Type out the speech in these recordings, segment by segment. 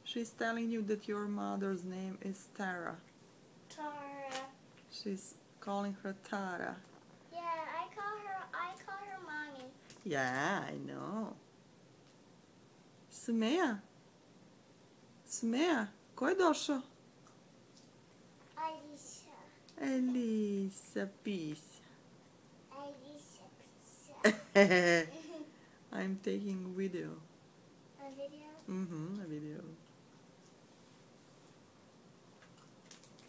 She's telling you that your mother's name is Tara. Tara. She's calling her Tara. Yeah, I call her mommy. Yeah, I know. Smeja? Smeja, ko je došao? Elisa. Elisa Pisa. Elisa pizza. I'm taking video. A video? A video.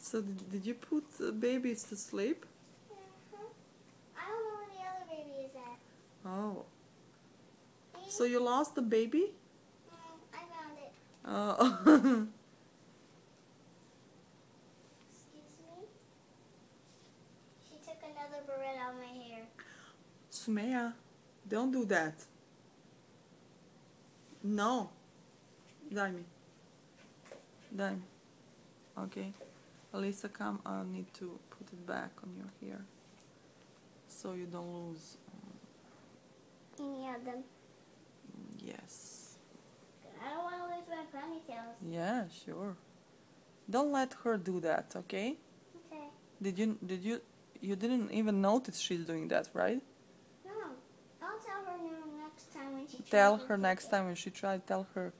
So did you put the babies to sleep? I don't know where the other baby is at. Oh. See? So you lost the baby? I found it. Oh. Excuse me? She took another barrette out of my hair. Smeja, don't do that. No. Daj mi. Daj mi. Okay. Elisa, come. I need to put it back on your hair so you don't lose. Any of them? Yes. I don't want to lose my ponytails. Yeah, sure. Don't let her do that, okay? Okay. You didn't even notice she's doing that, right? No. I'll tell her next time when she Tell tries her to next take time when she tries, tell her